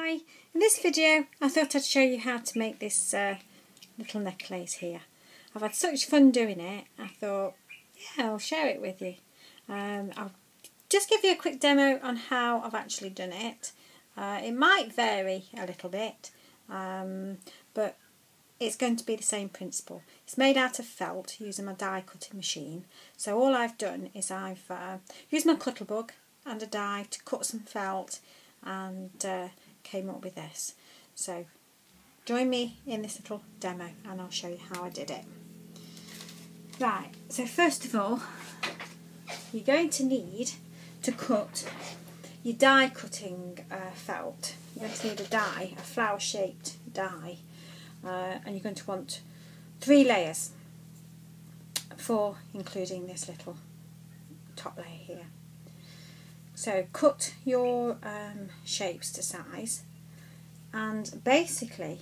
Hi, in this video I thought I'd show you how to make this little necklace here. I've had such fun doing it, I thought, yeah, I'll share it with you. I'll just give you a quick demo on how I've actually done it. It might vary a little bit, but it's going to be the same principle. It's made out of felt using my die cutting machine. So all I've done is I've used my cuttlebug and a die to cut some felt and came up with this. So join me in this little demo and I'll show you how I did it. Right, so first of all you're going to need to cut your die cutting felt. You're going to need a die, a flower shaped die, and you're going to want 3 layers, 4 including this little top layer here. So cut your shapes to size, and basically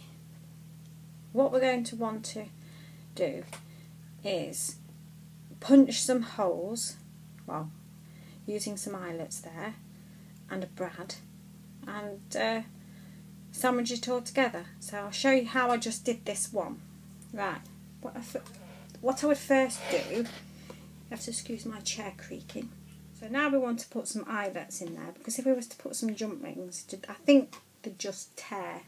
what we're going to want to do is punch some holes, well, using some eyelets there and a brad, and sandwich it all together. So I'll show you how I just did this one. Right, what I would first do, you have to excuse my chair creaking. So now we want to put some eyelets in there, because if we was to put some jump rings, I think they'd just tear.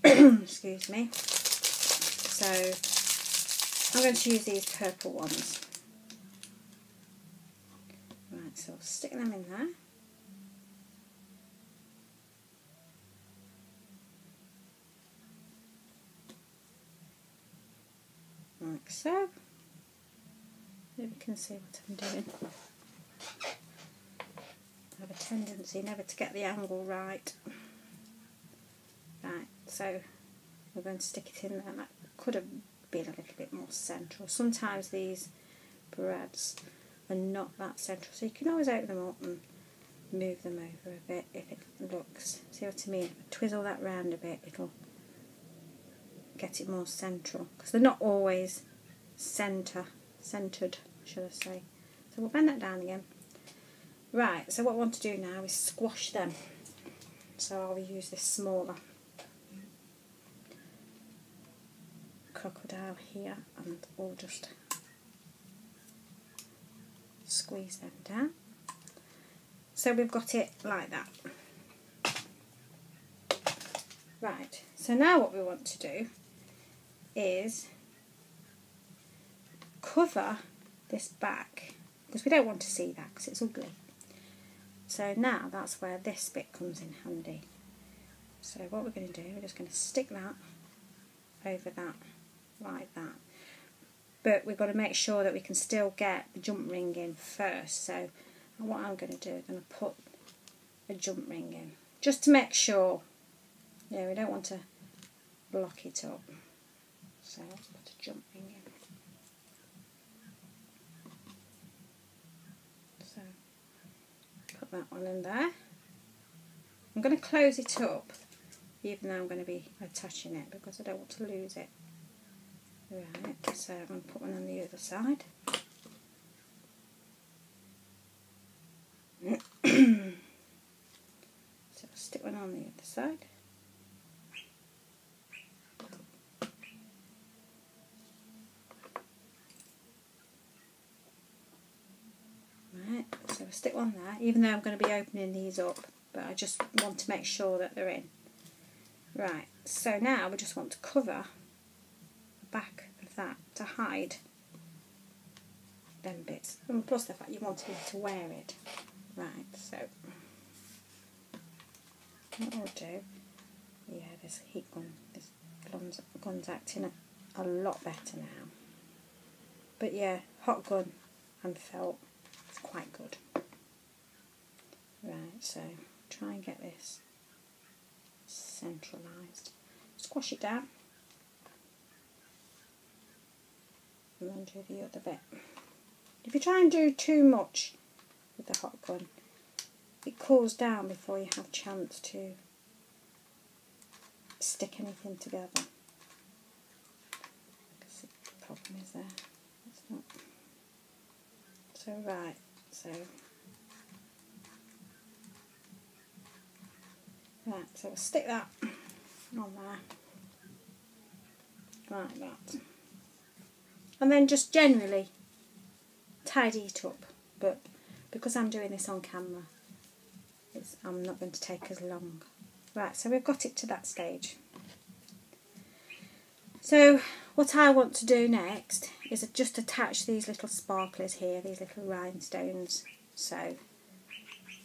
Excuse me. So I'm going to use these purple ones. Right, so I'll stick them in there. Like so. Maybe you can see what I'm doing. I have a tendency never to get the angle right. Right, so we're going to stick it in there. That could have been a little bit more central. Sometimes these brads are not that central, so you can always open them up and move them over a bit if it looks, see what I mean? If I twizzle that round a bit, it'll get it more central, because they're not always centered, should I say. So we'll bend that down again. Right, so what I want to do now is squash them. So I'll use this smaller crocodile here, and we'll just squeeze them down. So we've got it like that. Right, so now what we want to do is cover this back, because we don't want to see that because it's ugly. So now that's where this bit comes in handy. So what we're going to do, we're just going to stick that over that, like that. But we've got to make sure that we can still get the jump ring in first. So what I'm going to do, I'm going to put a jump ring in, just to make sure. Yeah, we don't want to block it up. So let's put a jump ring in. So put that one in there. I'm going to close it up, even though I'm going to be attaching it, because I don't want to lose it. Right, so I'm going to put one on the other side. So I'll stick one on the other side. Right, so I'll stick one there, even though I'm going to be opening these up, but I just want to make sure that they're in. Right, so now we just want to cover the back of that to hide them bits, and plus the fact you want to be able to wear it. Right, so what I'll do, yeah, this heat gun, this gun's acting a lot better now. But yeah, hot gun and felt, it's quite good. Right, so try and get this centralised. Squash it down. And then do the other bit. If you try and do too much with the hot gun, it cools down before you have a chance to stick anything together. Because the problem is there. It's not. So right, so Right, so we'll stick that on there, like that. And then just generally tidy it up, but because I'm doing this on camera, I'm not going to take as long. Right, so we've got it to that stage. So what I want to do next is just attach these little sparklers here, these little rhinestones. So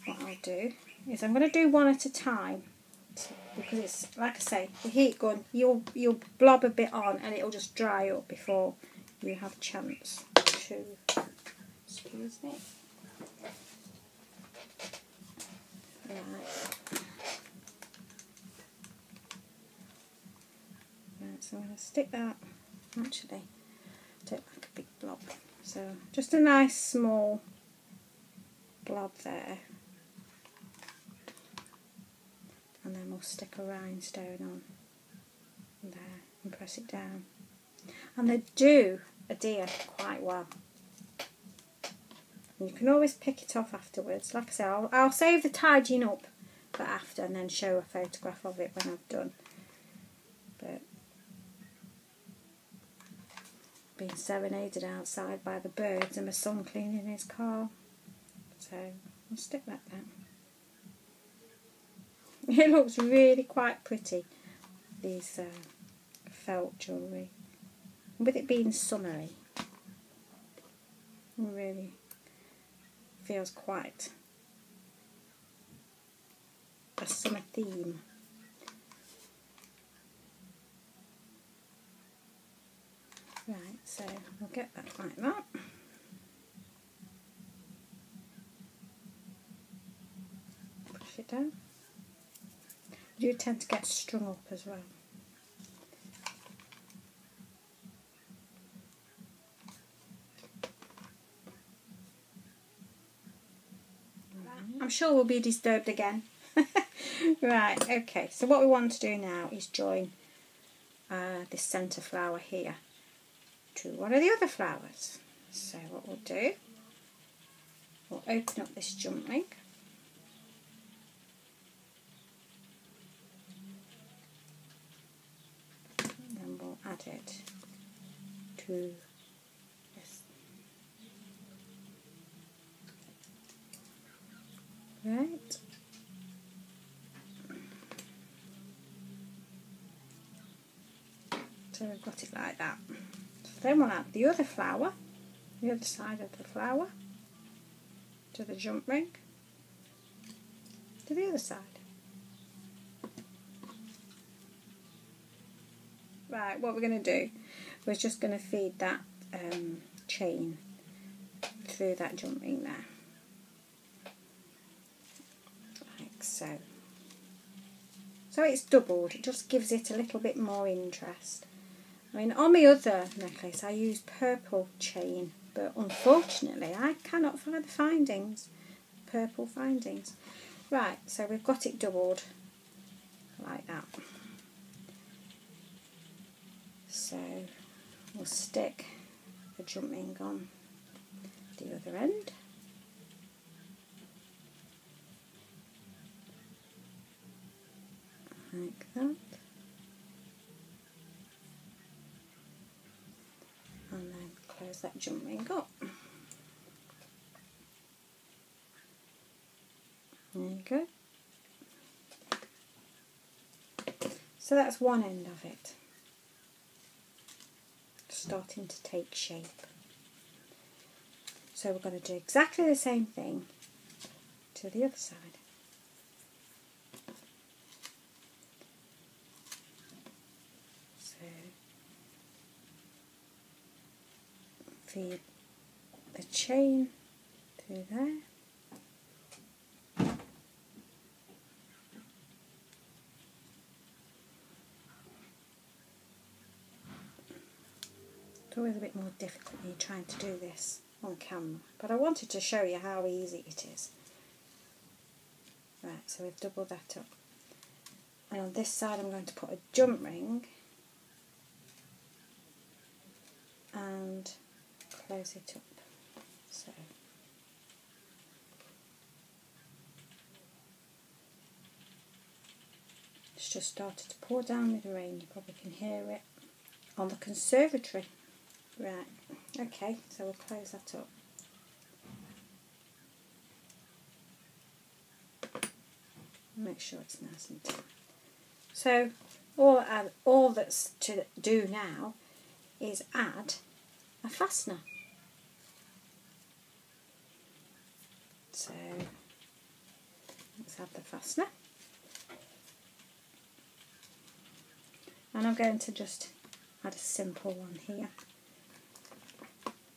what I'll do is I'm going to do one at a time, because it's, like I say, the heat gun, you'll blob a bit on and it'll just dry up before you have a chance to, excuse me. Right, so I'm going to stick that, actually, I don't like a big blob, so just a nice small blob there, and then we'll stick a rhinestone on there and press it down, and they do adhere quite well. And you can always pick it off afterwards. Like I say, I'll save the tidying up for after and then show a photograph of it when I've done. But being serenaded outside by the birds and my son cleaning his car, so I'll stick that down. It looks really quite pretty, these felt jewellery, with it being summery. It really feels quite a summer theme. Right, so we'll get that like that. Push it down. You do tend to get strung up as well. I'm sure we'll be disturbed again. Right, okay, so what we want to do now is join this centre flower here to one of the other flowers. So what we'll do, we'll open up this jump ring, and then we'll add it to this. Right. So we've got it like that. So then we'll add the other flower, the other side of the flower, to the jump ring, to the other side. Right, what we're going to do, we're just going to feed that chain through that jump ring there. Like so. So it's doubled, it just gives it a little bit more interest. I mean, on my other necklace I used purple chain, but unfortunately I cannot find the findings, purple findings. Right, so we've got it doubled like that. So we'll stick the jump ring on the other end. Like that. And then close that jump ring up. There you go. So that's one end of it, starting to take shape. So we're going to do exactly the same thing to the other side. So feed the chain through there. It's always a bit more difficult when you're trying to do this on camera, but I wanted to show you how easy it is. Right, so we've doubled that up. And on this side I'm going to put a jump ring and close it up. So It's just started to pour down with rain. You probably can hear it on the conservatory. Right, okay, so we'll close that up. Make sure it's nice and tight. So all that's to do now is add a fastener. So let's add the fastener. And I'm going to just add a simple one here.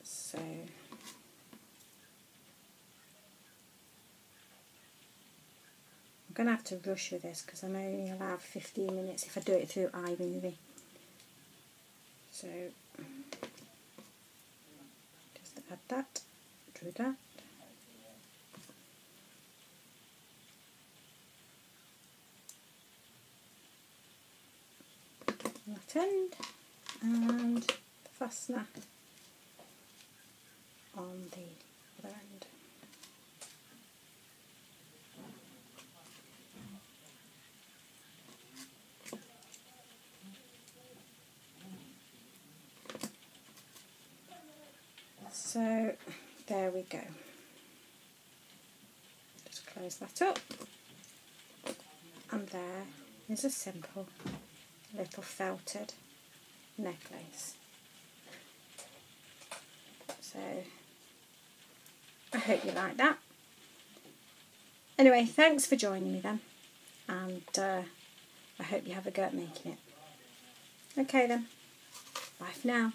So I'm going to have to rush with this because I'm only allowed 15 minutes if I do it through iMovie. So just add that, do that. That end and the fastener on the other end. So there we go. Just close that up, and there is a simple little felted necklace. So I hope you like that. Anyway, thanks for joining me then, and I hope you have a go at making it. Okay then, bye for now.